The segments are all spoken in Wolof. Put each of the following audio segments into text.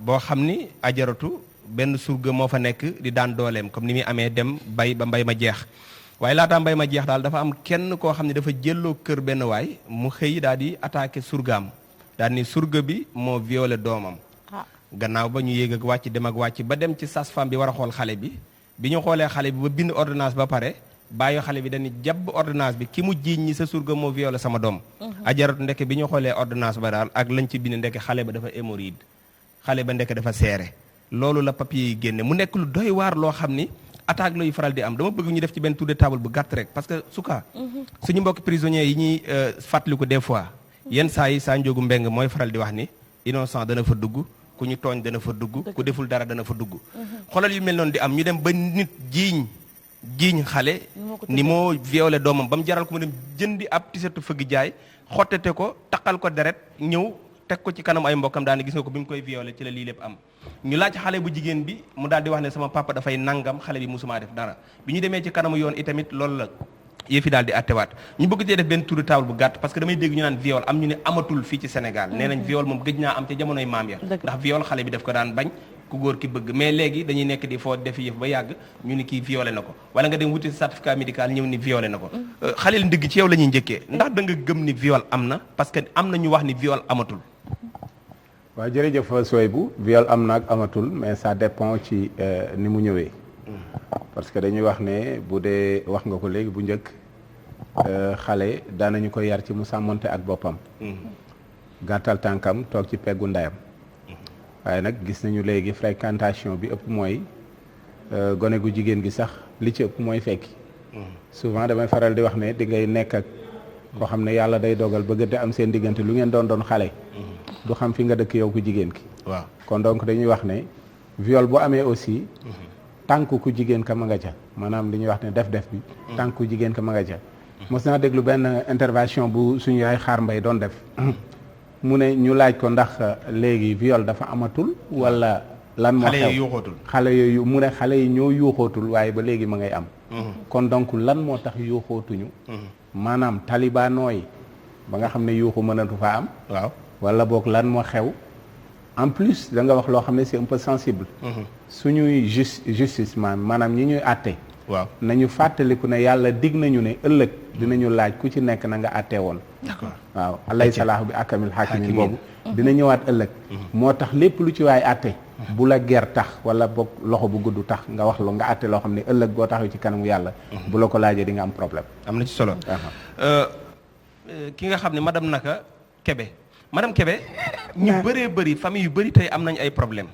boo xam ni ajaratu benn surga moo fa nekk di daan dooleem comme ni muy amee dem bay ba mbay ma jeex waaye laataa mbay ma jeex daal dafa am kenn koo xam ne dafa jëlloo kër benn waay mu xëy daal di attaqué surgaam daal ni surga bi moo violé doomam gannaaw ba ñu yéeg ak wàcc dem ak wàcc ba dem ci sage-femme bi war a xool xale bi ñu xoolee xale bi ba bind ordonnance ba pare bàyyi xale bi dañuy jàpp ordonnance bi ki mu jiiñ ñi sa surga moo violé sama doom ajaratu ndeke bi ñu xoolee ordonnance ba daal ak lañ ci bind ndeke xale ba dafa hémorroïde xale ba ndeke dafa seere loolu la papier yi génne mu nekk lu doy waar loo xam ni attaque lay faral di am dama bëgg ñu def ci benn tour de table bu gàtt rek parce que suka suñu mbokki prisonniers yi ñuy fàttaliku des fois yenn saa yi saa njóogu mbeng mooy faral di wax ni innocent dana fa dugg ku ñu tooñ dana fa dugg ku deful dara dana fa dugg xoolal yu mel noonu di am ñu dem ba nit jiiñ xale ni moo violé doomam ba mu jaral ko mu dem jëndi ab tisetu fëgg jaay xottete ko taqal ko deret ñëw teg ko ci kanam ay mbokkam daane gis nga ko bi mu koy violé ci la lii lépp am ñu laaj xale bu jigéen bi mu daal di wax ne sama papa dafay nangam xale bi musumaa def dara bi ñu demee ci kanamu yoon itamit loolu la yëfi daal di attewaat ñu bëgg cee def benn tour de table bu gàtt parce que damay dégg ñu naan viol am ñu ne amatul fii ci Sénégal nee nañ viol moom gëj naa am ca jamonoy maam ya ndax viol xale bi daf ko daan bañ ku góor ki bëgg mais léegi dañuy nekk di foo defi yëf ba yàgg ñu ni kii violé na ko wala nga dem wuti certificat médical ñëw ni violé na ko Khalil Ndigg ci yow la ñuy njëkkee ndax da nga gëm ni viol am na parce que am na ñu wax ni viol amatul waaw jërëjëf Souhaïbou viol am na ak amatul mais ça dépend ci ni mu ñëwee parce que dañuy wax ne bu dee wax nga ko léegi bu njëkk xale daanañu ko yar ci mu sàmmonte ak boppam gàttal tànkam toog ci peggu ndeyam waaye nag gis nañu léegi fréquentation bi ëpp mooy gone gu jigéen gi sax li ci ëpp mooy fekki souvent damay faral di wax ne di ngay nekk ak koo xam ne yàlla day dogal bëggante am seen diggante lu ngeen doon xale du xam fi nga dëkk yow ku jigéen ki waaw kon donc dañuy wax ne viol bu amee aussi tànk ku jigéen ka ma nga ca maanaam li ñuy wax ne def bi tànk ku jigéen ka ma nga ca mos naa déglu benn intervention bu suñu yaay xaar mbay doon def mu ne ñu laaj ko ndax léegi viol dafa amatul wala lan moo xew xale yooyu mu ne xale yi ñoo yuuxootul waaye ba léegi ma ngay am kon donc lan moo tax yuuxootuñu maanaam talibanooy ba nga xam ne yuuxu mënatu faa am waaw wala boog lan moo xew en plus da nga wax loo xam ne c'est un peu sensible suñuy justice maanaam ñi ñuy àtte waaw nañu fàttaliku ne yàlla dig nañu ne ëllëg dinañu laaj ku ci nekk na nga àttee woon d'accord waaw alay salaahu bi akamil hakimin boobu dina ñëwaat ëllëg moo tax lépp lu ci waay àtte bu la ger tax wala boog loxo bu gudd tax nga wax lo nga àtte loo xam ne ëllëg boo taxaw ci kanamu yàlla bu la ko laajee di nga am problème am na ci solo ki nga xam ne madame naka Kébé madame Kébé ñu bëree bëri famille yu bëri tey am nañ ay problème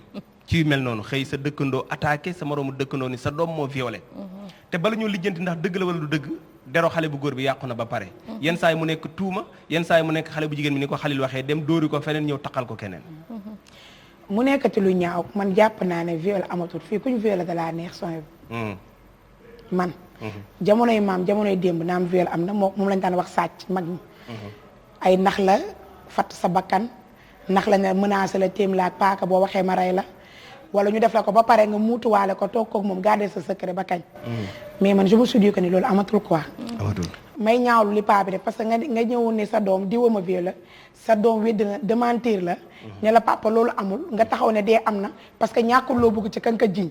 ci yu mel noonu xëy sa dëkkandoo attaqué sa moroomu dëkkandoo ni sa doom moo violé te bala ñu lijjanti ndax dëgg la wala du dëgg dero xale bu góor bi yàqu na ba pare yenn saa yi mu nekk tuuma yenn saa yi mu nekk xale bu jigéen bi ni ko Khalil waxee dem dóori ko feneen ñëw taqal ko keneen mu nekkati lu ñaaw man jàpp naa ne viol amatul fii ku ñu violé da laa neex son man jamonoy maam jamonoy démb naam viol am na moom lañ daan wax sàcc mag ñi ay nax la fatt sa bakkan nax la ne menacé la téem la ak paaka boo waxee ma rey la wala ñu def la ko ba pare nga muutuwaale ko toog koog moom garder sa secret ba kañ mais man je me suis dit que ni loolu amatul quoi amatul may ñaawlu li paa bi def parce que nga ñëwoon ne sa doom diwama viol la sa doom wedd na démentir la ne la papa loolu amul nga taxaw ne dee am na parce que ñàkkul loo bëgg ci kan ka jiñ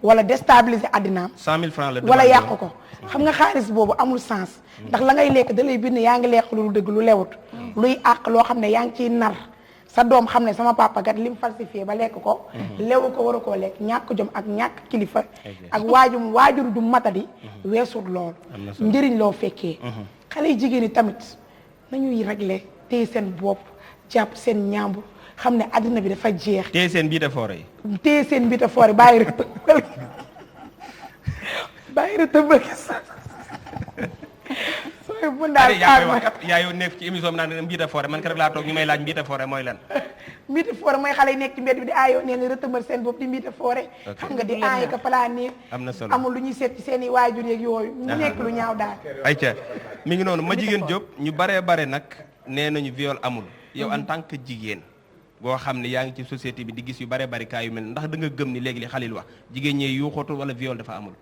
wala déstabiliser àddinaam 100 000 francs la wala yàq ko xam nga xaalis boobu amul sens ndax la ngay lekk da lay bind yaa ngi lekk lu dëgg lu lewut luy àq loo xam ne yaa ngi ciy nar sa doom xam ne sama papa gat lim falsifié ba lekk ko lewu ko waru koo lekk ñàkk jom ak ñàkk kilifa ak waajur du matadi weesul lool njëriñ loo fekkee xale yi jigéen ñi tamit nañuy régler téye seen bopp jàpp seen ñaambur xam ne àddina bi dafa jeex téye seen biite foore yi téye seen biite foore bàyyi rek bàyyi rek tëmbal sooy bu ndaal yaa yow nekk ci émission bi naan mbiite foore man ka rek laa toog ñu may laaj mbiite foore mooy lan mbiite foore mooy xale yi nekk ci mbedd bi di aayoo nee nga rëtëmbal seen bopp di mbiite foore xam nga di aayi ka falaa nii am na solo amul lu ñuy seet ci seen i waajur yeeg yooyu ñu nekk lu ñaaw daal ayca mi ngi noonu ma jigéen Diop ñu baree bare nag nee nañu viol amul yow en tant que jigéen boo xam ne yaa ngi ci société bi di gis yu bare bari kaa yu mel ndax da nga gëm ni léegi li Khalil wax jigéen ñee yuuxootul wala viol dafa amul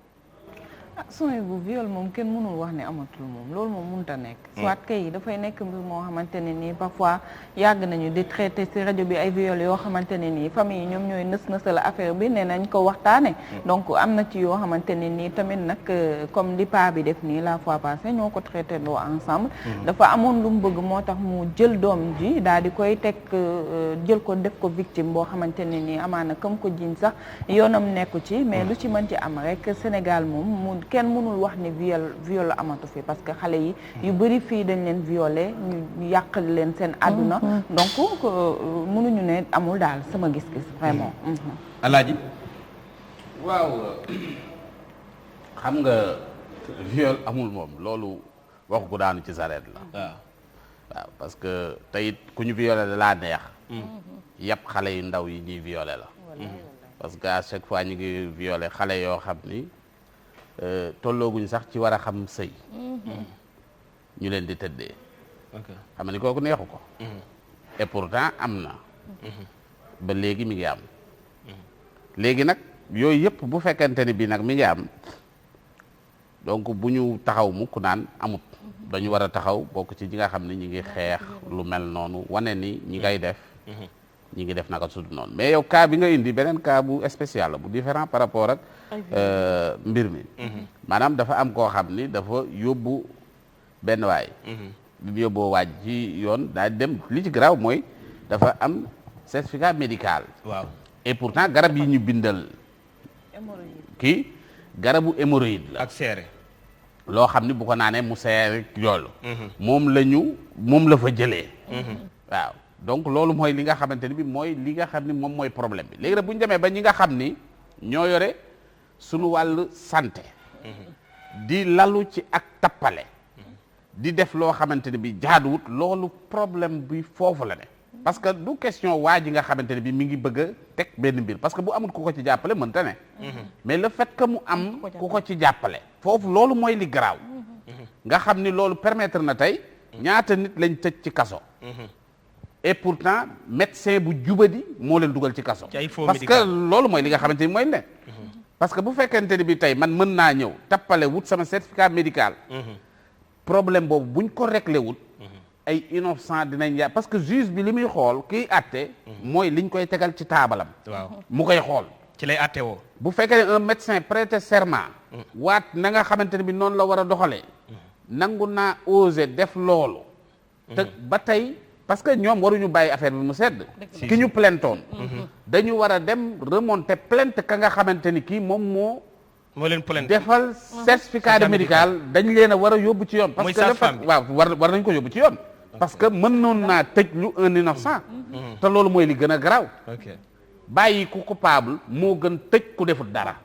sooy bu viol moom kenn mënul wax ne amatul moom loolu moom mënut a nekk. soit kay dafay nekk mbir moo xamante ne nii parfois yàgg nañu di traité ci rajo bi ay viol yoo xamante ne nii famille yi ñoom ñooy nës-nësal affaire bi nee nañ ko waxtaane donc am na ci yoo xamante ne nii tamit nag comme li pa bi def nii la fois passée ñoo ko traité ndoo ensemble. dafa amoon lu mu bëgg moo tax mu jël doom ji daal di koy teg jël ko def ko victime boo xamante ne nii amaana comme ko jiñ sax yoonam nekku ci mais lu ci mën ci am rek Sénégal moom kenn mënul wax ni viol amatu fi parce que xale yi yu bëri fii dañ leen violé ñu yàqal leen seen àdduna donc mënuñu ne amul daal sama gis-gis vraiment Alaaji waaw xam nga viol amul moom loolu wax gu daanu ci sareet la waaw parce que teyit ku ñu violé da laa neex yëpp xale yu ndaw yi ñuy violé la parce que à chaque fois ñu ngi violé xale yoo xam ni tollooguñ sax ci war a xam sëy ñu leen di tëddee xam ni kooku neexu ko et pourtant am na ba léegi mi ngi am léegi nag yooyu yëpp bu fekkente ni bii nag mi ngi am donc bu ñu taxaw mukk naan amut dañu war a taxaw bokk ci ñi nga xam ne ñi ngi xeex lu mel noonu wane ni ñi ngay def ñi ngi def naka sudu noonu mais yow cas bi nga indi beneen cas bu spécial la bu différent par rapport ak mbir mi maanaam dafa am koo xam ni dafa yóbbu benn waay bi mu yóbboo waaj ci yoon daa dem li ci garaaw mooy dafa am certificat médical waaw et pourtant garab yi ñu bindal kii garabu hémorroïde la ak seere loo xam ni bu ko naanee mu seere loolu moom la fa jëlee waaw donc loolu mooy li nga xamante ni bi mooy li nga xam ni moom mooy problème bi léegi nag bu ñu demee ba ñi nga xam ni ñoo yore suñu wàllu santé di lalu ci ak tappale di def loo xamante ni bi jaaduwut loolu problème bi foofu la ne parce que du question waa ji nga xamante ne bi mi ngi bëgg a teg benn mbir parce que bu amul ku ko ci jàppale mënta ne mais le fait que mu am ku ko ci jàppale foofu loolu mooy li garaaw nga xam ni loolu permettre na tey ñaata nit lañ tëj ci kaso et pourtant médecin bu jubadi moo leen dugal ci kaso parce que loolu mooy li nga xamante ni mooy ne parce que bu fekkente ni bi tey man mën naa ñëw tappale wut sama certificat médical problème boobu buñ ko réglé wut ay innocent dinañ ya parce que juge bi li muy xool kiy àtte mooy liñ koy tegal ci taabalam waaw mu koy xool ci lay àtte woo bu fekkee ne un médecin prêter serment waat na nga xamante ne bi noonu la war a doxalee nangu naa osé def loolu te ba tey parce que ñoom waruñu bàyyi affaire bi mu sedd ki ñu plaintoon dañu war a dem remonter plainte ka nga xamante ni kii moom moo leen plainte defal certificat de médical dañ leen a war a yóbbu ci yoon parce que le fait waaw war nañ ko yóbbu ci yoon parce que mënoon naa tëj lu un innocent te loolu mooy li gën a garaaw bàyyi ku coupable moo gën tëj ku defut dara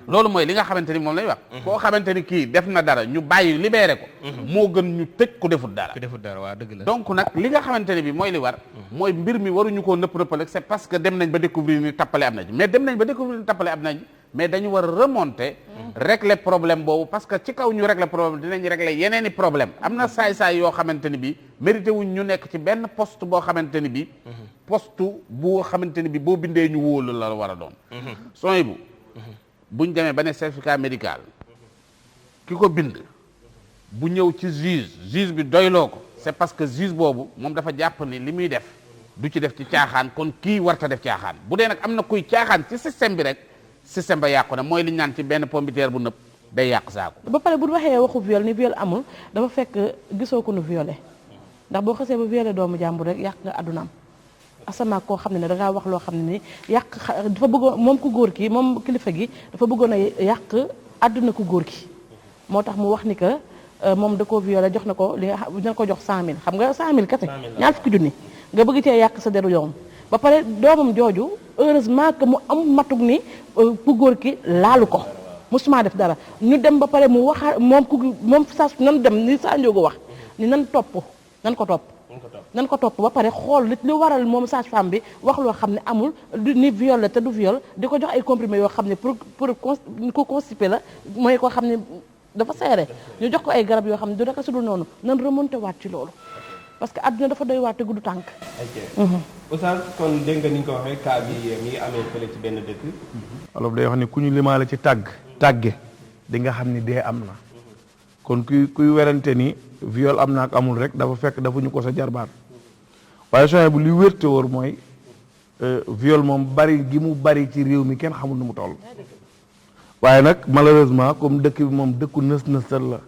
loolu mooy li nga xamante ni moom lay wax koo xamante ni kii def na dara ñu bàyyi libéré ko moo gën ñu tëj ku defut dara waaw dëgg la donc nag li nga xamante ne bi mooy li war mooy mbir mi waruñu koo nëpp nëppal c'est parce que dem nañ ba découvrir ni tappale am na ji mais dem nañ ba découvrir ni tappale am na ji mais dañu war a remonter régler problème boobu parce que ci kaw ñu régler problème dinañ régler yeneeni problème am na saay-saay yoo xamante ni bi mérité wuñ ñu nekk ci benn poste boo xamante ni bi poste boo xamante ni bi boo bindee ñu wóolu la war a doon sooy buñ demee ba ne certificat médical ki ko bind bu ñëw ci juge bi doyloo ko c'est parce que juge boobu moom dafa jàpp ni li muy def du ci def ci caaxaan kon kii warta def caaxaan bu dee nag am na kuy caaxaan ci système bi rek système ba yàqu na mooy li ñu naan ci benn pombiteer bu nëb day yàq saako ba pare bu waxee waxu viol ni viol amul dafa fekk gisoo ko nu violé ndax boo xasee ba violé doomu jàmbur rek yàq nga addunaam asama koo xam ne da ngaa wax loo xam ne ni yàq dafa bëggoon moom ku góor ki moom kilifa gi dafa bëggoon a yàq àdduna ku góor ki moo tax mu wax ni que moom da koo violé jox na ko li nga xam dina ko jox 100000 xam nga 100000 kese ñaar fukki junni nga bëgg cee yàq sa deru yoom ba pare doomam jooju heureusement que mu am matug ni ku góor ki laalu ko musuma def dara ñu dem ba pare mu waxa moom saa nan dem ni Sa Ndiogou wax ni nan ko topp ba pare xool li waral moom sage-femme bi wax loo xam ne amul ni viol la te du viol di ko jox ay comprimés yoo xam ne pour ko constipé la mooy koo xam ne dafa seere ñu jox ko ay garab yoo xam ne du rek su dul noonu nan remonté waat ci loolu parce que àdduna dafa doy waat te gudd tànk Oustaz kon dégg nga ni ñu ko waxee cas bi mi ngi amee fële ci benn dëkk wolof day wax ni ku ñu limaale ci tàgge di nga xam ni dee am na kon kuy werante ni viol am na ak amul rek dafa fekk dafa ñu ko sa jarbaat waaye sooy bu li wérte wóor mooy viol moom bari gi mu bari ci réew mi kenn xamul nu mu toll waaye nag malheureusement comme dëkk bi moom dëkku nës-nësal la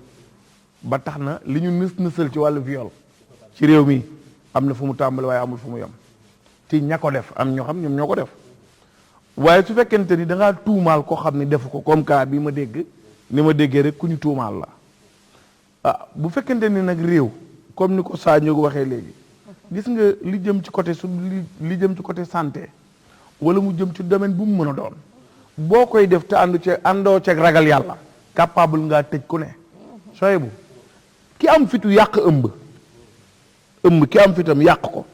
ba tax na li ñu nës-nësal ci wàllu viol ci réew mi am na fu mu tàmbali waaye amul fu mu yem ci ña ko def am ñoo xam ñoom ñoo ko def waaye su fekkente ni da ngaa tuumaal koo xam ni defu ko comme cas bi ma dégg ni ma déggee rek ku ñu tuumaal la ah bu fekkente ni nag réew comme ni ko saa ñoo waxee léegi gis nga li jëm ci côté li jëm ci côté santé wala mu jëm ci domaine bu mu mën a doon boo koy def te àndoo ceeg ragal yàlla capable ngaa tëj ku ne sooy bu ki am fitu yàq ëmb ki am fitam yàq ko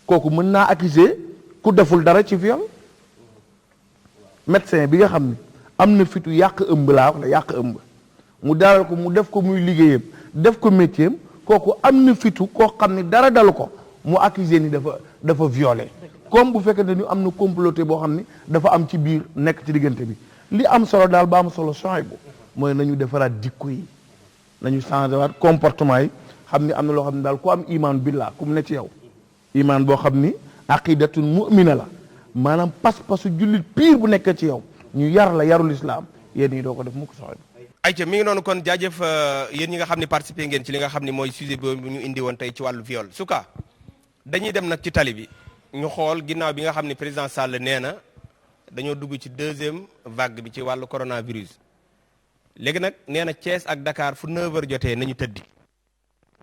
kooku mën naa accuser ku deful dara ci viol médecin bi nga xam ni am na fitu yàq ëmb laa wax ne yàq ëmb mu dalal ko mu def ko muy liggéeyam def ko métier am kooku am na fitu koo xam ni dara dalu ko mu accuser ni dafa violé comme bu fekkente ni am na comploté boo xam ni dafa am ci biir nekk ci diggante bi li am solo daal ba am solo sooy bu mooy nañu defaraat jikko yi nañu changé waat comportement yi xam ni am na loo xam ne daal ku am iman billah ku mu ne ci yow iman boo xam ni aqidatun mu'mina la maanaam pas-pasu jullit pire bu nekk ci yow ñu yar la yarul islam yéen ñi doo ko def mukk soxla. ayca mi ngi noonu kon jaajëf yéen ñi nga xam ne participé ngeen ci li nga xam ne mooy sujet boobu ñu indi woon tey ci wàllu viol suka dañuy dem nag ci tali bi ñu xool ginnaaw bi nga xam ne président Sall nee na dañoo dugg ci deuxième vague bi ci wàllu coronavirus léegi nag nee na Thiès ak Dakar fu 9h jotee nañu tëddi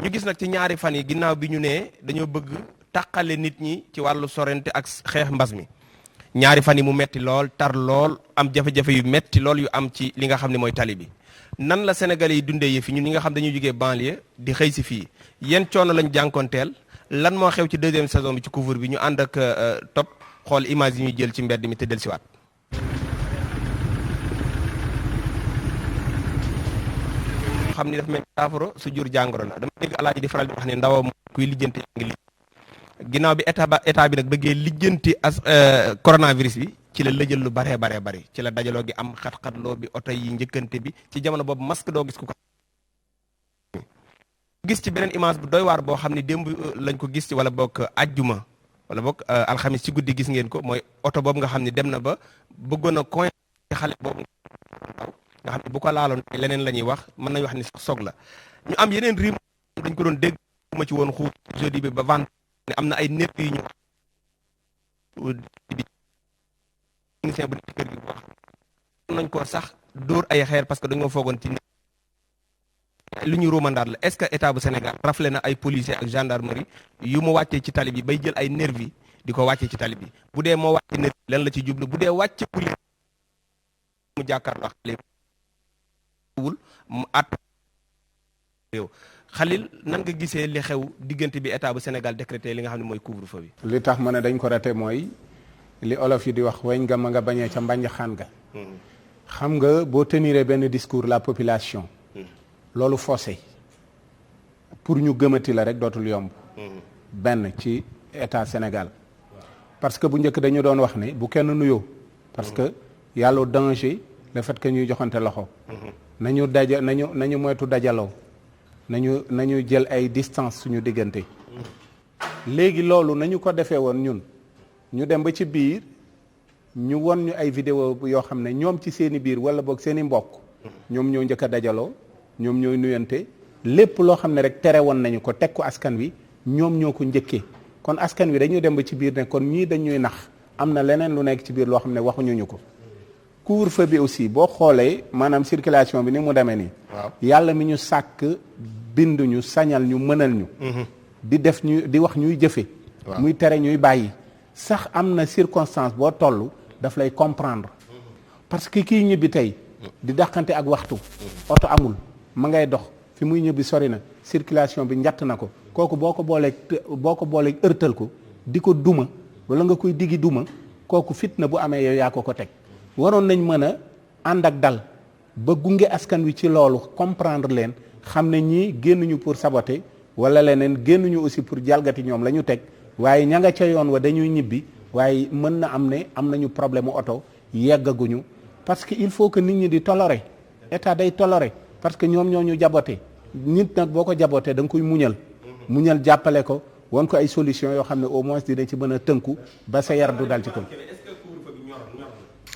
ñu gis nag ci ñaari fan yi ginnaaw bi ñu nee dañoo bëgg tàqale nit ñi ci wàllu sorente ak xeex mbas mi ñaari fan yi mu metti lool tar lool am jafe-jafe yu metti lool yu am ci li nga xam ne mooy tali bi nan la Sénégalais yi dundee yëf yi ñun ñi nga xam dañuy jógee banlieue di xëy si fii yéen coono lañ jànkoonteel lan moo xew ci deuxième saison bi ci couvre bi ñu ànd ak top xool image yi ñuy jël ci mbedd mi te del siwaat xam ni dafa mel saafara su jur jàngoro la dama dégg alaaji di faral di wax ne ndaw kuy lijjanti yaa ngi ginnaaw bi état bi nag bëggee lijjanti as coronavirus bi ci la lëjal lu baree bari ci la dajaloo gi am xat-xatloo bi oto yi njëkkante bi ci jamono boobu masque doo gis ku ko gis ci beneen image bu doy waar boo xam ne démb lañ ko gis ci wala bokk ajjuma wala bokk alxamis ci guddi gis ngeen ko mooy oto boobu nga xam ne dem na ba bëggoon a coin xale boobu nga xam ne bu ko laaloon leneen la ñuy wax mën nañu wax ni sax soog la ñu am yeneen rim dañ ko doon dégg ma ci woon xuuf jeudi bi ba vente ne am na ay népp yu ñu technicien bu nekk kër gi wax nañ ko sax dóor ay xeer parce que dañoo foogoon ci lu ñu romandaat la est-ce que état bu Sénégal rafle na ay policiers ak gendarmerie yu mu wàccee ci tali bi bay jël ay nervi di ko wàccee ci tali bi bu dee moo wàccee nervi lan la ci jublu bu dee wàcce police mu jàkkaarloo xale wul mu at réew Khalil nan nga gisee li xew diggante bi état bu Sénégal décrété li nga xam ne mooy couvre-feu bi. li tax ma ne dañ ko raté mooy li olof yi di wax weñ nga ma nga bañee ca mbañ xaan ga xam nga boo teniree benn discours la population loolu faussé pour ñu gëmati la rek dootul yomb benn ci état Sénégal parce que bu njëkk dañu doon wax ne bu kenn nuyoo parce que yàlla danger le fait que ñuy joxante loxo nañu moytu dajaloo nañu jël ay distance suñu diggante léegi loolu nañu ko defee woon ñun ñu dem ba ci biir ñu won ñu ay vidéo yoo xam ne ñoom ci seeni biir wala boog seeni mbokk ñoom ñoo njëkk a dajaloo ñoom ñooy nuyante lépp loo xam ne rek tere woon nañu ko teg ko askan wi ñoom ñoo ko njëkkee kon askan wi dañuy dem ba ci biir ne kon ñii dañuy nax am na leneen lu nekk ci biir loo xam ne waxuñu ñu ko couvre-feu bi aussi boo xoolee maanaam circulation bi ni mu demee nii yàlla mi ñu sàkk binduñu sañal ñu mënal ñu di def ñu di wax ñuy jëfe muy tere ñuy bàyyi sax am na circonstance boo toll daf lay comprendre parce que kii ñibbi tey di dàqante ak waxtu oto amul ma ngay dox fi muy ñibbi sori na circulation bi njatt na ko kooku boo ko booleeg ërtal ko di ko duma wala nga koy diggi duma kooku fitna bu amee yow yaa ko teg waroon nañ mën a ànd ak dal ba gunge askan wi ci loolu comprendre leen xam ne ñii génnuñu pour saboter wala leneen génnuñu aussi pour jalgati ñoom la ñu teg waaye ña nga ca yoon wa dañuy ñibbi waaye mën na am ne am nañu problème mu oto yeggaguñu parce que il faut que nit ñi di tolérer état day toléré parce que ñoom ñoo ñu jabote nit nag boo ko jabootee da nga koy muñal jàppale ko won ko ay solution yoo xam ne au moins dina ci mën a tënku ba sa yar du dal ci ko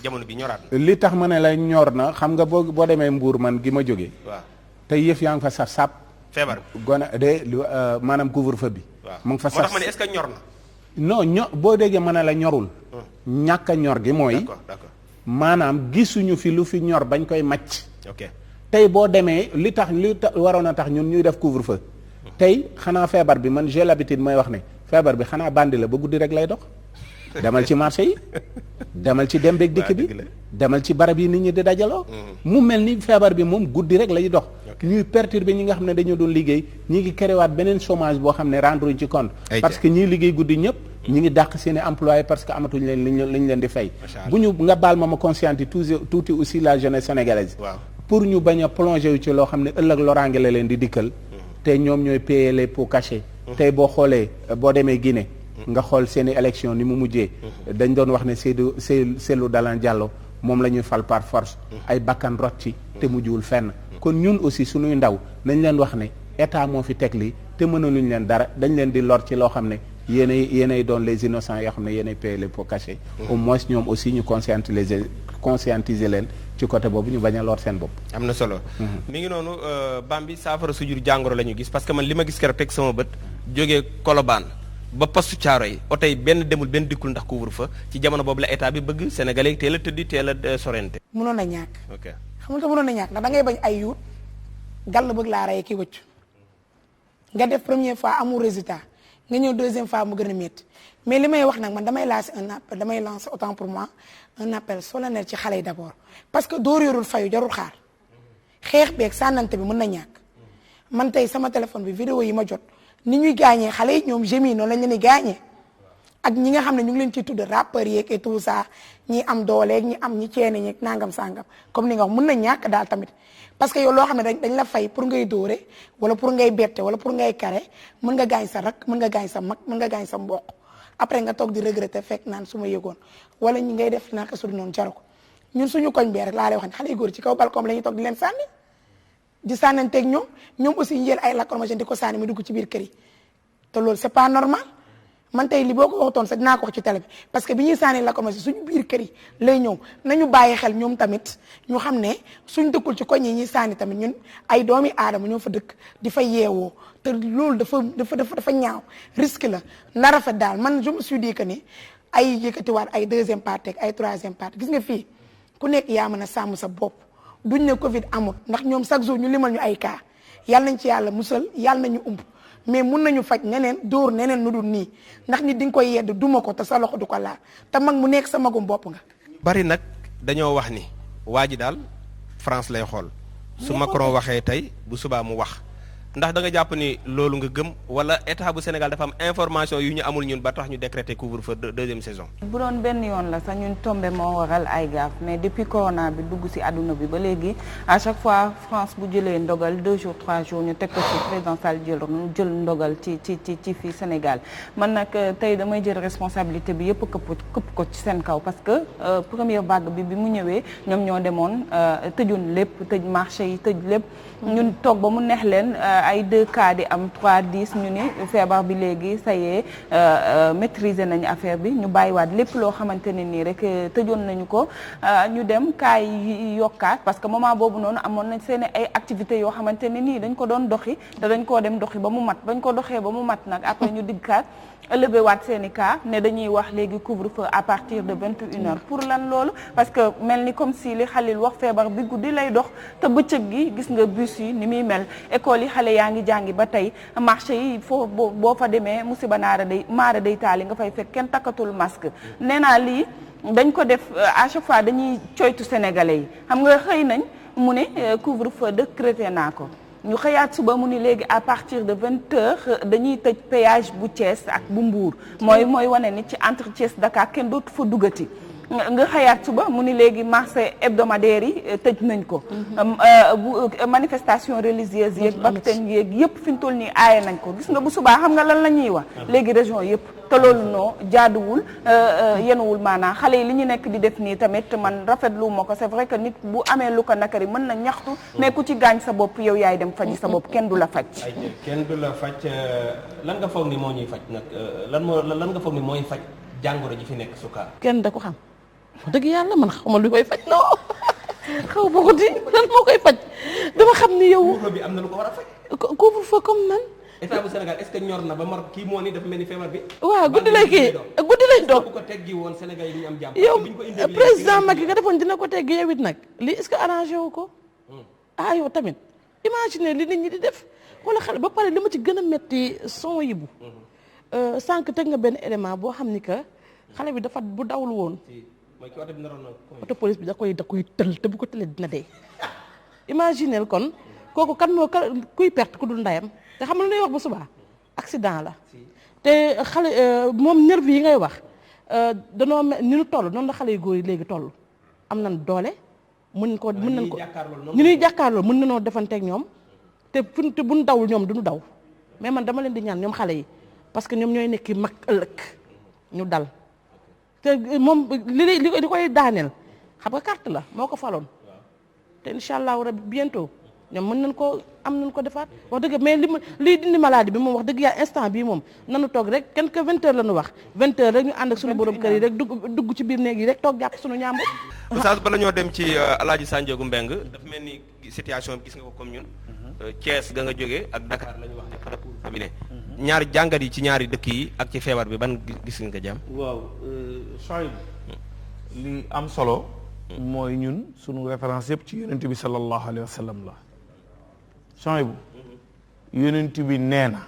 jamono bi ñoraat li tax ma ne la ñor na xam nga boo demee Mbuur man gi ma jógee waaw tey yëf yaa ngi fa saf sap feebar gone de maanaam couvre-feu bi mu ngi fa saf moo tax ma ne est-ce que ñor na non boo déggee ma ne la ñorul ñàkk a ñor gi mooy d'accord maanaam gisuñu fi lu fi ñor bañ koy màcc ok tey boo demee li waroon a tax ñun ñuy def couvre-feu tey xanaa feebar bi man j'ai l'habitude may wax ne feebar bi xanaa bandi la ba guddi rek lay dox demal ci marché yi demal ci dem beeg dikk bi demal ci barab yi nit ñi di dajaloo mu mel ni feebar bi moom guddi rek lay dox ñuy perturber ñi nga xam ne dañoo doon liggéey ñi ngi créewaat beneen chômage boo xam ne rendre ci compte parce que ñiy liggéey guddi ñëpp ñi ngi dàq seeni employé parce que amatuñ leen lañ leen di fay bu ñu nga baal ma conscientiser tuuti aussi la jeunesse sénégalaise pour ñu bañ a plonger yu ci loo xam ne ëllëg loraange la leen di dikkal te ñoom ñooy payer les pots cachés tey boo xoolee boo demee Guinée nga xool seeni élection ni mu mujjee dañ doon wax ne Cellou Dalein Diallo moom la ñuy fal par force ay bakkan rot ci te mujjuwul fenn kon ñun aussi suñuy ndaw nañ leen wax ne état moo fi teg lii te mënaluñ leen dara dañ leen di lor ci loo xam ne yéenay doon les innocents yoo xam ne yéenay payer les pots cachés au moins ñoom aussi ñu conscientiser leen ci côté boobu ñu bañ a lor seen bopp. am na solo. mi ngi noonu Bambi saafara su jur jàngoro la ñu gis parce que man li ma gis keroog teg sama bët jógee Colobane ba postu caaro yi oto yi benn demul benn dikkul ndax couvre-feu ci jamono boobu la état bi bëgg Sénégalais yi teel a tëddi teel a sorente. mënoon a ñàkk. ok xam nga mënoon a ñàkk ndax da ngay bañ ay yuut gàll bëgg laa rey ki wëcc nga def première fois amul résultat nga ñëw deuxième fois mu gën a métti mais li may wax nag man damay lancer autant pour moi un appel solennel ci xale yi d'abord parce que dóor yorul fayu jarul xaar xeex beeg sànnante bi mën na ñàkk man tey sama téléphone bi vidéo yi ma jot ni ñuy gaañee xale yi ñoom gémi noonu lañ leen di gaañee ak ñi nga xam ne ñu ngi leen ciy tudd rappeurs yeeg et tout ça ñi am dooleeg ñi am ñi ceene ñeeg nangam sangam comme ni nga wax mën na ñàkk daal tamit parce que yow loo xam ne dañ la fay pour ngay dóore wala pour ngay bette wala pour ngay kare mën nga gaañ sa rak mën nga gaañ sa mag mën nga gaañ sa mboq après nga toog di regretter fekk naan su ma yëgoon wala ñi ngay def naka su du noonu jaru ko ñun suñu koñ bee rek laa lay wax ne xale yu góor ci kaw balcon la ñuy toog di leen sànni di sànnanteeg ñoom aussi ñu jël ay lacrymogène di ko sànni mu dugg ci biir kër yi te loolu c'est pas normal man tey li boo ko waxtoon sax dinaa ko wax ci télé bi parce que bi ñuy sànni lacrymogène suñu biir kër yi lay ñëw nañu bàyyi xel ñoom tamit ñu xam ne suñ dëkkul ci koñ yi ñuy sànni tamit ñun ay doomi aadama ñoo fa dëkk di fa yeewoo te loolu dafa ñaaw risque la na rafet daal man je me suis dit que ni ay yëkkatiwaat ay deuxième partie ak ay troisième partie gis nga fii ku nekk yaa mën a sàmm sa bopp duñ ne Covid amul ndax ñoom chaque jour ñu limal ñu ay cas yàlla nañ ci yàlla musal yàlla nañu umb mais mun nañu faj neneen dóor neneen nu dul nii ndax nit di nga koy yedd duma ko te sa loxo du ko laal te mag mu nekk sa magum bopp nga. bari nag dañoo wax ni waa ji daal France lay xool su Macron waxee tey bu subaa mu wax ndax da nga jàpp ni loolu nga gëm wala état bu Sénégal dafa am information yu ñu amul ñun ba tax ñu décréter couvre-feu deuxième saison. bu doon benn yoon la sax ñun tombé moo waral ay gaaf mais depuis corona bi dugg ci àdduna bi ba léegi à chaque fois France bu jëlee ndogal 2 jours 3 jours ñu teg ko ci président Sall jël ndogal ci fii Sénégal man nag tey damay jël responsabilité bi yëpp këpp ko ci seen kaw parce que première vague bi mu ñëwee ñoom ñoo demoon tëjun lépp tëj marché yi tëj lépp ñun toog ba mu neex leen ay 2 cas di am 3 10 ñu ni feebar bi léegi ça y est maîtriser nañu affaire bi ñu bàyyiwaat lépp loo xamante ne nii rek tëjoon nañu ko ñu dem cas yi yokkaat parce que moment boobu noonu amoon nañ seen ay activités yoo xamante ne nii dañ ko doon doxi te dañ koo dem doxi ba mu mat bañ ko doxee ba mu mat nag après ñu diggaat élevé waat seen i cas ne dañuy wax léegi couvre-feu à partir de 21h pour lan loolu parce que mel ni comme si li Xalil wax feebar bi guddi lay dox te bëccëg gi gis nga bus yi ni muy mel école yi xale yaa ngi jàngi ba tey marché yi foo boo fa demee musiba maara day taali nga fay fekk kenn takkatul masque nee naa lii dañ ko def à chaque fois dañuy coytu sénégalais yi xam nga xëy nañ mu ne couvre-feu décrété naa ko ñu xëyaat suba mu ni léegi à partir de 20h dañuy tëj péage bu Thiès ak bu Mbour mooy wane ni ci entre Thiès Dakar kenn dootu fa duggati nga xëyaat suba mu ni léegi marché hebdomadaire yi tëj nañ ko. manifestation religieuse yeeg baptême yeeg yëpp fi ñu toll nii aaye nañ ko gis nga bu subaa xam nga lan la ñuy wax. léegi région yëpp te loolu noo jaaduwul yenuwul maanaam xale yi li ñu nekk di def nii tamit man rafetlu ma ko c'est vrai que nit bu amee lu ko nakari mën na ñaxtu mais ku ci gaañ sa bopp yow yaay dem faji sa bopp kenn du la faj. kenn du la faj lan nga foog ni moo ñuy faj nag lan nga foog ni mooy faj jàngoro ji fi nekk Souka. kenn da ko xam wax dëgg yàlla man xaw ma lu koy faj non xaw ma ko di lan moo koy faj dama xam ni yow. couvre-feu bi am na lu ko war a faj. couvre-feu comme nan. état bu Sénégal est-ce que ñor na ba mar kii moo ni dafa mel ni feebar bi. waaw guddi lay kii guddi lay doog. bu ko teggi woon Sénégal yi ñu am jàmm. yow président Macky nga defoon dina ko teggi yow it nag lii est-ce que arrangé wu ko. ah yow tamit imagine li nit ñi di def wala xale ba pare li ma ci gën a metti son yi bu. sànq teg nga benn élément boo xam ni que xale bi dafa bu dawul woon. auto police bi da koy tël te bu ko tëlee dina dee. imaginel kon kooku kan moo kuy perte ku dul ndayam te xam nga lu ñuy wax bu subaa accident la. te xale moom nervi yi ngay wax danoo ni ñu toll noonu la xale yu góor yi léegi toll am nañ doole. mën nañ ko ñu ñuy jàkkaarloo mën nañoo defanteeg ñoom te buñ dawul ñoom duñu daw mais man dama leen di ñaan ñoom xale yi parce que ñoom ñooy nekki mag ëllëg ñu dal te moom li koy daaneel xam nga carte la moo ko faloon te incha allahu rabbi bientôt ñoom mën nañ ko am nañ ko defaat wax dëgg mais lii dindi maladie bi moom wax dëgg yaa instant bii moom nanu toog rek kenn que 20 heures la ñu wax 20 heures rek ñu ànd ak suñu borom kër yi rek dugg ci biir néeg yi rek toog jàpp suñu ñàmbur. Oustaz bala ñoo dem ci Alaaji Sanjoogu Mbeng dafa mel ni situation bi gis nga ko comme ñun Thiès ga nga jógee ak Dakar la ñu wax ne fa la couvre-feu bi ne ñaari jàngat yi ci ñaari dëkk yi ak ci feebar bi ban gis nga jàmm. waaw Sohayb li am solo mooy ñun suñu référence yëpp ci yonent bi sallallahu alayhi wa sallam la Sohayb yonent bi nee na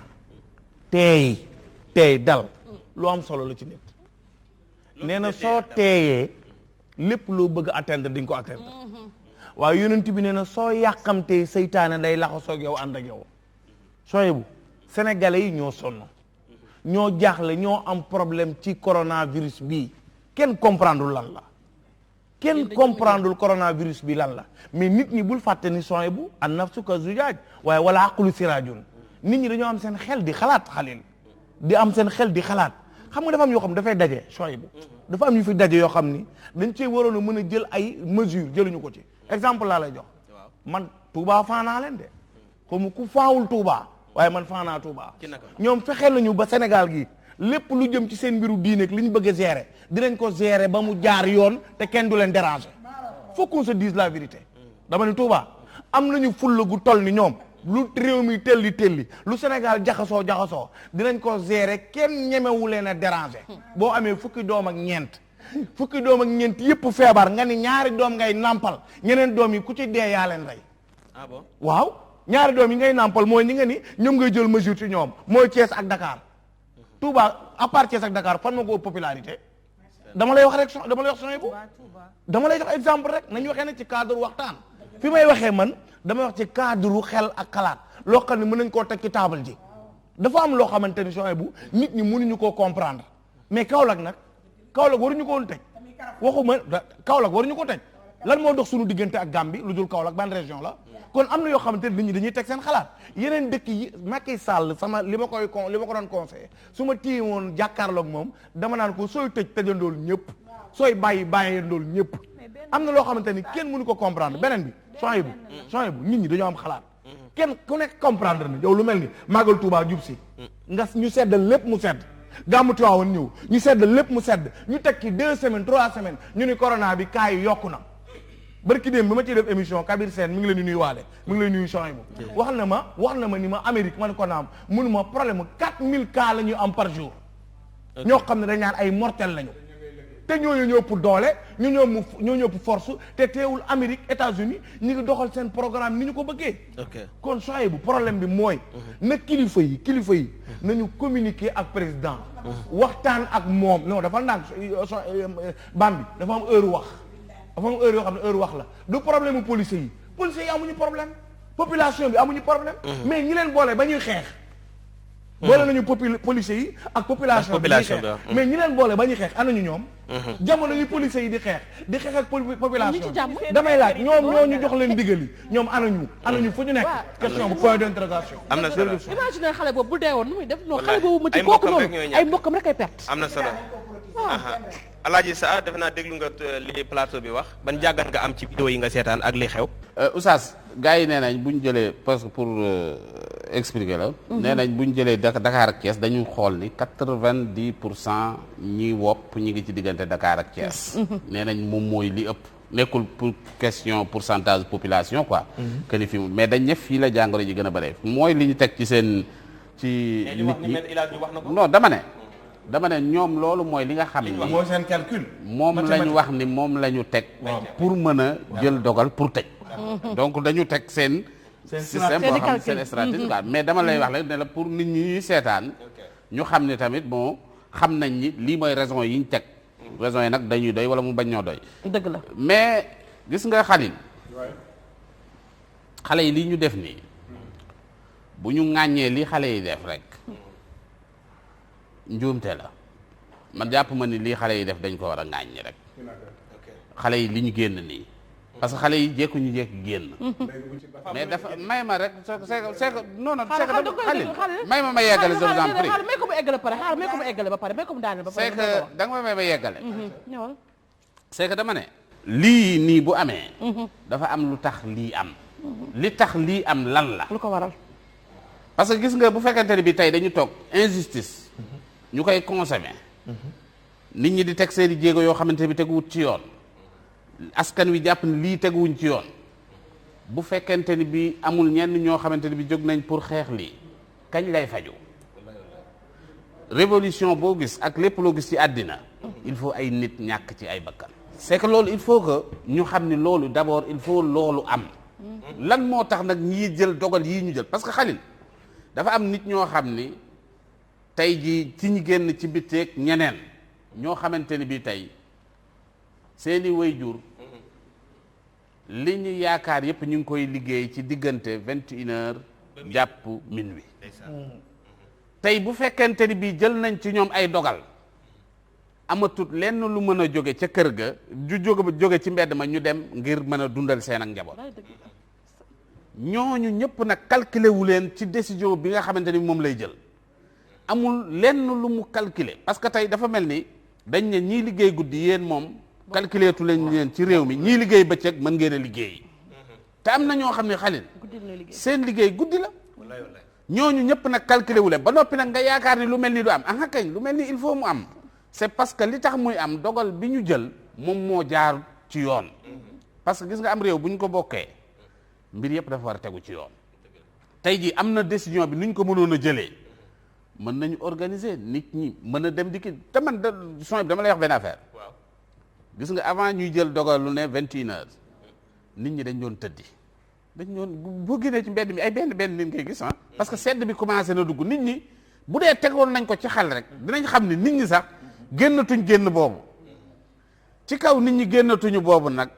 teey dal lu am solo la ci nit nee na soo teeyee lépp loo bëgg a atteindre di nga ko atteindre waaye yonent bi nee na soo yàqamtee seytaane day laxasoo ak yow ànd ak yow Sohaybu sénégalais yi ñoo sonn ñoo jaaxle ñoo am problème ci coronavirus bii kenn comprendre lan la kenn comprendre coronavirus bi lan la mais nit ñi bul fàtte ni Sohaybu an nafsu ka zujaaj waaye wala aqlu siraajun nit ñi dañoo am seen xel di xalaat xalil di am seen xel di xalaat xam nga dafa am yoo xam dafay daje Sohaybu dafa am ñu fi daje yoo xam ni dañ cee waroon a mën a jël ay mesures jëluñu ko ci exemple laa lay jox man Touba faanaa leen de comme ku faawul Touba waaye man faanaa Touba ñoom fexeel nañu ba Sénégal gi lépp lu jëm ci seen mbiru diine ak li ñu bëgg a gérer dinañ ko gérer ba mu jaar yoon te kenn du leen déranger faut qu'on se dise la vérité dama ne Touba am nañu fulla gu toll ni ñoom lu réew mi telli lu Sénégal jaxasoo dinañ ko gérer kenn ñemewu leen a déranger boo amee fukki doom ak ñeent yëpp feebar nga ni ñaari doom ngay nàmpal ñeneen doom yi ku ci dee yaa leen rey waaw ñaari doom yi ngay nàmpal mooy ñi nga ni ñoom ngay jël mesure ci ñoom mooy Thiès ak Dakar Touba à part Thiès ak Dakar fan ma ko popularité dama lay wax rek dama lay wax Sohaybu dama lay jox exemple rek nañu waxee ne ci cadre waxtaan fi may waxee man damay wax ci cadre xel ak xalaat loo xam ne mën nañ koo teg ci table ji dafa am loo xamante ni Sohaybu nit ñi mënuñu koo comprendre mais Kaolack nag Kaolack waruñu ko woon tëj waxuma Kaolack waruñu ko tëj lan moo dox suñu diggante ak Gambie lu dul Kaolack ban région la kon am na yoo xamante ne nit ñi dañuy teg seen xalaat yeneen dëkk yi Macky Sall sama li ma ko doon conseillé su ma téye woon jàkkaarloog moom dama naan ko sooy tëjandool ñëpp sooy bàyyandool ñëpp am na loo xamante ni kenn mënu ko comprendre beneen bi Sohaybu nit ñi dañoo am xalaat kenn ku nekk comprendre ni yow lu mel ni Magal Touba jub si nga ñu seddal lépp mu sedd gàmmu Tiwaawan ñëw ñu seddal lépp mu sedd ñu teg ci 2 semaines 3 semaines ñu ni corona bi cas yi yokku na barki démb bi ma ciy def émission Kabir Sène mi ngi leen di nuyu waale mi ngi leen nuyu Sohaybu wax na ma ni ma Amérique man ko naam mënu ma problème 4000 cas la ñu am par jour ñoo xam ne dañ naan ay mortel lañu te ñooñu ñëpp doole ñoo ñëpp force te teewul Amérique États-Unis ñu ngi doxal seen programme ni ñu ko bëggee kon Sohaybu problème bi mooy na kilifa yi nañu communiquer ak président waxtaan ak moom non dafa ndànk Bambi dafa am heure wax dafa am heure yoo xam ne heure wax la du problème mu policiers yi amuñu problème population bi amuñu problème mais ñi leen boole ba ñuy xeex boole nañu policiers yi ak population bi xeex mais ñi leen boole ba ñuy xeex anañu ñoom jamono yi policiers yi di xeex ak population damay laaj ñoom ñoo ñu jox leen digal yi ñoom anañu fu ñu nekk question bu point d'interrogation am na solo imagine xale boobu bu dee woon nu muy def non xale boobu mu ci kooku noonu ay mbokkam rek ay perte am na solo Alaaji Sa defe naa déglu nga li plateau bi wax ban jàngat nga am ci vidéo yi nga seetaan ak li xew Oustaz gars yi nee nañ bu ñu jëlee parce que pour expliquer la nee nañ bu ñu jëlee Dakar ak Thiès dañu xool ni 90% ñi wopp ñi ngi ci diggante Dakar ak Thiès nee nañ moom mooy li ëpp nekkul pour question pourcentage population quoi que ni fi mais dañ ne fii la jàngoro ji gën a bare mooy li ñu teg ci seen ci nit ñi non dama ne ñoom loolu mooy li nga xam ni mooy seen calcul moom lañu wax ni moom la ñu teg pour mën a jël dogal pour tëj donc dañu teg seen système boo xam ne seen stratégie quoi mais dama lay wax rek ne la pour nit ñi ñuy seetaan ñu xam ne tamit bon xam nañ ni lii mooy raison yi ñu teg raison yi nag dañuy doy wala mu bañ ñoo doy dëgg la mais gis nga xale yi lii ñu def nii bu ñu ŋàññee li xale yi def rek njuumte la man jàpp ma ni lii xale yi def dañ ko war a ŋàññi rek xale yi li ñu génn nii parce que xale yi jékku ñu jékki génn mais dafa may ma rek c'est que non xale may ma yeggale je vous en prie may ko mu eggale pare xaaral may ko mu eggale ba pare may ko mu daane ba pare c'est que da nga ma yeggale c'est que dama ne lii nii bu amee dafa am lu tax lii am li tax lii am lan la lu ko waral parce que gis nga bu fekkente ne bi tey dañu toog injustice ñu koy consommer nit ñi di teg seeni jéego yoo xamante bi teguwut ci yoon askan wi jàpp ni lii teguwuñ ci yoon bu fekkente ni bi amul ñenn ñoo xamante ni bi jóg nañ pour xeex lii kañ lay faju révolution boo gis ak lépp loo gis ci àddina il faut ay nit ñàkk ci ay bakkan c'est que loolu il faut que ñu xam ni loolu d'abord il faut loolu am lan moo tax nag ñii jël dogal yii ñu jël parce que Khalil dafa am nit ñoo xam ni tey jii ci ñi génn ci bitteeg ñeneen ñoo xamante ni bii tey seeni waajur li ñu yaakaar yépp ñu ngi koy liggéey ci diggante 21h jàpp minuit tey bu fekkente ni bii jël nañ ci ñoom ay dogal amatut lenn lu mën a jóge ca kër ga ju jóge ci mbedd ma ñu dem ngir mën a dundal seen ak njaboot ñooñu ñëpp nag calculer wu leen ci décision bi nga xamante ni moom lay jël amul lenn lu mu calculer parce que tey dafa mel ni dañ ne ñii liggéey guddi yéen moom calculer tu leen ci réew mi ñii liggéey bëccëg mën ngeen a liggéey te am na ñoo xam ne Khalil seen liggéey guddi la ñooñu ñëpp nag calculer wu leen ba noppi nag nga yaakaar ni lu mel ni du am ah kañ lu mel ni il faut mu am c'est parce que li tax muy am dogal bi ñu jël moom moo jaar ci yoon parce que gis nga am réew bu ñu ko bokkee mbir yëpp dafa war a tegu ci yoon tey jii am na décision bi nuñ ko mënoon a jëlee mën nañu organiser nit ñi mën a dem dikki te man son bi dama lay wax benn affaire gis nga avant ñuy jël dogal lu ne 21h nit ñi dañ doon tëddi dañ doon boo génnee ci mbedd mi ay benn nit ngay gis parce que sedd bi commencé na dugg nit ñi bu dee tegoon nañ ko ci xel rek dinañ xam ne nit ñi sax génnatuñ génn boobu ci kaw nit ñi génnatuñu boobu nag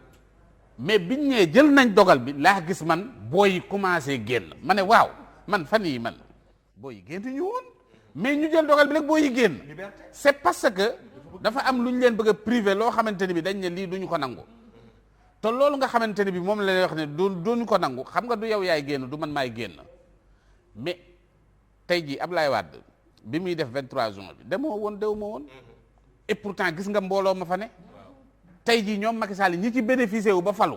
mais biñ ñee jël nañ dogal bi laa gis man booy yi commencé génn ma ne waaw man fan yi man booy yi génn ñu woon mais ñu jël dogal bi rek booy yi génn c'est parce que dafa am lu ñu leen bëgg a privé loo xamante ni bi dañ ne lii duñu ko nangu te loolu nga xamante ni bi moom la lay wax ne duñu ko nangu xam nga du yow yaay génn du man maay génn mais tey jii Ablaye Wade bi muy def 23 juin bi demoo woon et pourtant gis nga mbooloo ma fa ne tey jii ñoom Macky Sall ñi ci bénéficié wu ba falu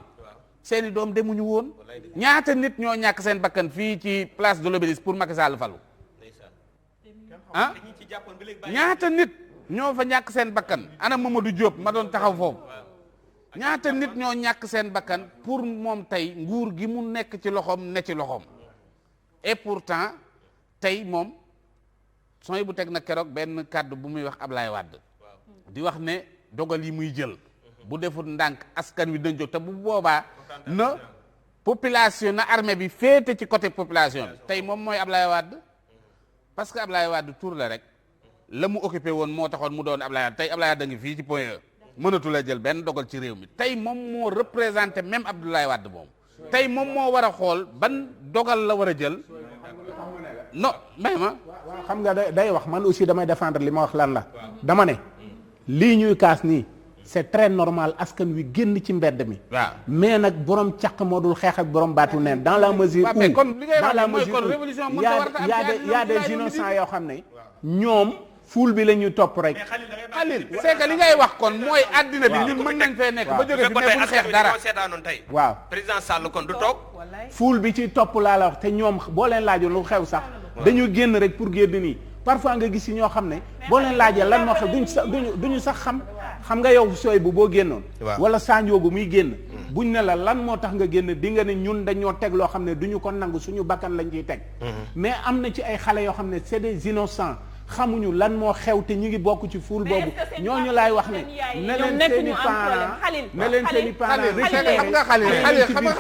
seeni doom demuñu woon ñaata nit ñoo ñàkk seen bakkan fii ci place de l'Obélisque pour Macky Sall falu ah ñaata nit ñoo fa ñàkk seen bakkan ana Mamadou Diop ma doon taxaw foofu ñaata nit ñoo ñàkk seen bakkan pour moom tey nguur gi mu nekk ci loxoom ne ci loxoom et pourtant tey moom sooy bu teg na keroog benn kàddu bu muy wax Ablaye Wade di wax ne dogal yi muy jël bu deful ndànk askan wi dañ jóg te bu boobaa na population na armée bi féete ci côté population bi tey moom mooy Ablaye Wade parce que Ablaye Wade tour la rek la mu occupé woon moo taxoon mu doon Ablaye Wade tey Ablaye Wade da ngi fii ci point E mënatu la jël benn dogal ci réew mi tey moom moo représenté même Abdoulaye Wade moom tey moom moo war a xool ban dogal la war a jël non may ma waaw xam nga day wax man aussi damay défendre li ma wax lan la dama ne lii ñuy kaas nii c'est très normal askan wi génn ci mbedd mi waaw mais nag borom caq moo dul xeex ak borom baatu neen dans la mesure où mais kon li ngay dans la wax mooy mesure kon où révolution mën y na war a am y a des innocents yoo xam ne ñoom fuul bi la ñuy topp rek Khalil c'est que li ngay wax kon mooy àddina bi ñun mën nañ fee nekk ba jóge fi mais buñ xeex dara seetaanoon tey waaw président Sall kon du toog fuul bi ci topp laa la wax te ñoom boo leen laajoon lu xew sax dañu génn rek pour génn nii parfois nga gis ci ñoo xam ne boo leen laajee lan moo xew duñu sax xam nga yow sooy bu boo génnoon wala sanjoogu muy génn buñ ne la lan moo tax nga génn di nga ne ñun dañoo teg loo xam ne duñu ko nangu suñu bakkan lañ ciy teg mais am na ci ay xale yoo xam ne c'est des innocents xamuñu lan moo xew te ñu ngi bokk ci fuul boobu ñooñu laay wax ne ne leen seen i parents ne leen seen i parents xam nga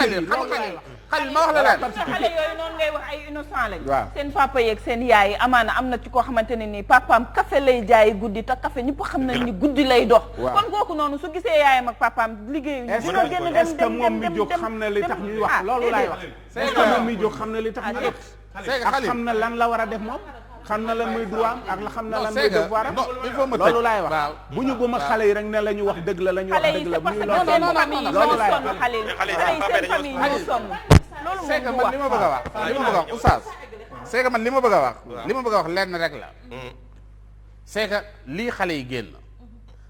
Khalil ma wax la leen parce que xale yooyu noonu ngay wax ay innocent lañ waaw seen papa yeeg seen yaay yi amaana am na ci koo xamante ne nii papaam café lay jaayi guddi te café ñëpp xam nañ ni guddi lay dox kon kooku noonu su gisee yaayam ak papaam liggéeyu dina génn dem est-ce que moom mi jóg xam na li tax ñuy wax loolu laay wax est-ce que moom mi jóg xam na li tax ñuy wax ak xam na lan la war a def moom xam na lan muy droit am ak la xam na lan muy devoir am loolu laay wax bu ñu gëm a xale yi rek ne la ñu wax dëgg la ñu wax dëgg la muy loolu laay wax xale yi seen famille ñoo sonn loolu c'est que man li ma bëgg a wax oustaz c'est que man li ma bëgg a wax lenn rek la c'est que lii xale yi génn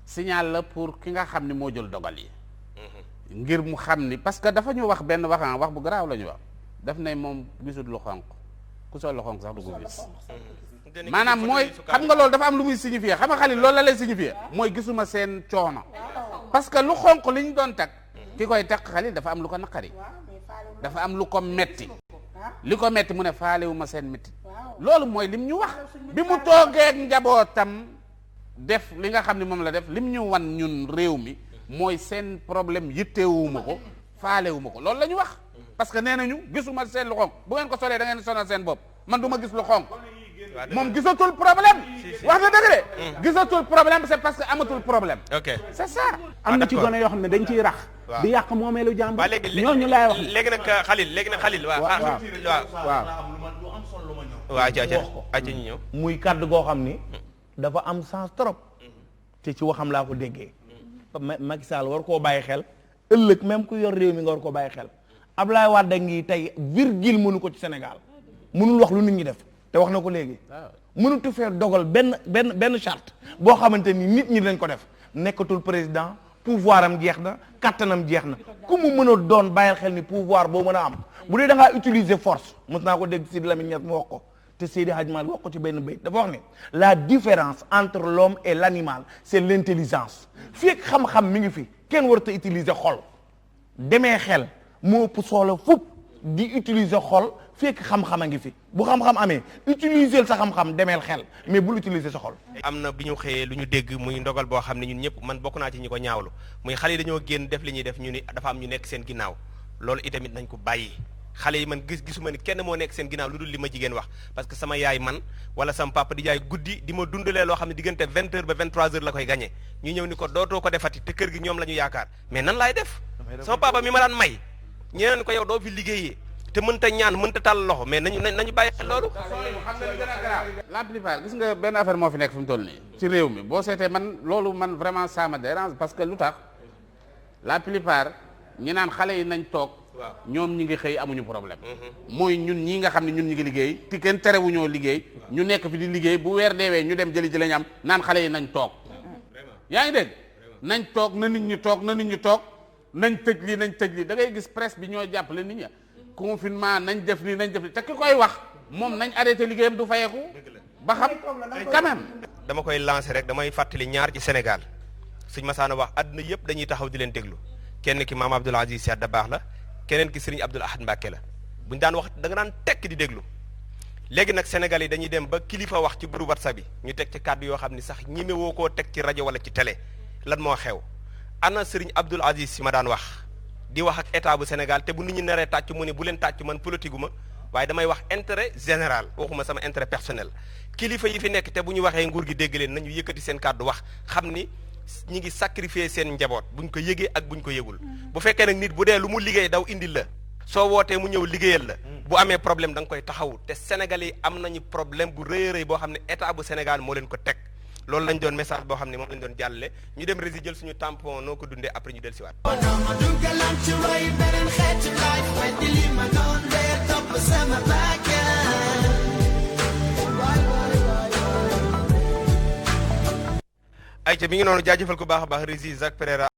signal la pour ki nga xam ni moo jël dogal yi ngir mu xam ni parce que dafa ñu wax benn wax bu garaaw la ñu wax daf ne moom gisul lu xonq ku sol lu xonq sax du ko gis maanaam mooy xam nga loolu dafa am lu muy signifier xam nga xale loolu la lay signifier mooy gisuma seen coono parce que lu xonq li ñu doon tag ki koy tag xale dafa am lu ko naqari dafa am lu ko metti li ko metti mu ne faalewu ma seen metti loolu mooy lim ñu wax bi mu toogee ak njabootam def li nga xam ne moom la def lim ñu wan ñun réew mi mooy seen problème yittewuma ko faalewuma ko loolu la ñu wax parce que nee nañu gisuma seen lu xonq bu ngeen ko solee da ngeen sonal seen bopp man du ma gis lu xonq moom gisatul problème wax na dëgg de gisatul problème c'est parce que amatul problème ok c'est ça am na ci gone yoo xam ne dañ ciy rax di yàq moomeelu jàmbur waa léegi ñooñu laay wax léegi nag Khalil waaw aca ñu ñëw muy kàddu goo xam ni dafa am sens trop te ci waxam laa ko déggee Macky Sall war koo bàyyi xel ëllëg même ku yor réew mi nga war koo bàyyi xel Abdoulaye Wade ngi tey virgule mënu ko ci Sénégal mënul wax lu nit ñi def te wax na ko léegi mënutu fee dogal benn charte boo xamante ni nit ñi dañ ko def nekkatul président pouvoir am jeex na kattanam jeex na ku mu mën a doon bàyyil xel ni pouvoir boo mën a am bu dee da ngaa utiliser force mos naa ko dégg Sidi Lamine Niass mu wax ko te Seydi Hadji Malick wax ko ci benn bayt dafa wax ne la différence entre l'homme et l'animal c'est l'intelligence fii ak xam-xam mi ngi fi kenn warut a utiliser xol demee xel moo ëpp solo fupp di utiliser xol fekk xam-xam a ngi fi bu xam-xam amee utiliser sa xam-xam demeel xel mais bul utiliser sa xol. am na bi ñu xëyee lu ñu dégg muy ndogal boo xam ne ñun ñëpp man bokk naa ci ñi ko ñaawlu muy xale yi dañoo génn def li ñuy def ñu ni dafa am ñu nekk seen ginnaaw loolu itamit nañ ko bàyyi xale yi man gisuma ni kenn moo nekk seen ginnaaw lu dul li ma jigéen wax parce que sama yaay man wala sama papa di jaay guddi di ma dundalee loo xam ne diggante 20 heures ba 23 heures la koy gagné ñu ñëw ni ko dootoo ko defati te kër gi ñoom la ñu yaakaar mais nan laay def sama papa mi ma daan may ñeneen ko yow doo fi liggéeyee te mënta ñaan mënta tàll loxo mais nañu bàyyi xel loolu. xam nga li gën a grave la plupart gis nga benn affaire moo fi nekk fi mu toll nii ci réew mi boo seetee man loolu man vraiment ça me dérange parce que lu tax la plupart ñi naan xale yi nañ toog ñoom ñi ngi xëy amuñu problème mooy ñun ñii nga xam ne ñun ñi ngi liggéey ti kenn terewuñoo liggéey ñu nekk fi di liggéey bu weer deewee ñu dem jëli ñam naan xale yi nañ toog yaa ngi dégg nañ toog na nit ñi toog na nit ñi toog nañ tëj lii da ngay gis presse bi ñoo jàppale nit ñi confinement nañ def nii te ki koy wax moom nañ arrêté liggéeyam du fayeeku ba xam quand même dama koy lancer rek damay fàttali ñaar ci Sénégal suñ masaana wax àdduna yëpp dañuy taxaw di leen déglu kenn ki maam Abdoul Aziz Sy Dabakh la keneen ki Serigne Abdoul Ahad Mbacké la buñu daan wax da nga daan tekk di déglu léegi nag Sénégal yi dañuy dem ba kilifa wax ci groupe WhatsApp bi ñu teg ci kàddu yoo xam ni sax ñime woo koo teg ci rajo wala ci télé lan moo xew ana Serigne Abdoul Aziz Sy ma daan wax di wax ak état bu Sénégal te bu nit ñi naree tàcc mu ne bu leen tàcc man politique ma waaye damay wax intérêt général waxuma sama intérêt personnel kilifa yi fi nekk te bu ñu waxee nguur gi dégg leen nañu yëkkati seen kàddu wax xam ni ñi ngi sacrifier seen njaboot buñ ko yëgee ak buñ ko yëgul bu fekkee nag nit bu dee lu mu liggéey daw indil la soo wootee mu ñëw liggéeyal la bu amee problème da nga koy taxawu te Sénégalais yi am nañu problème bu rëy a rëy boo xam ne état bu Sénégal moo leen ko teg loolu lañ doon message boo xam ne moom lañ doon jàllale ñu dem rési jël suñu tampon noo ko dundee après ñu del siwaat ayca mi ngi noonu jaajëfal ko baax a baax rési Jacques Pereira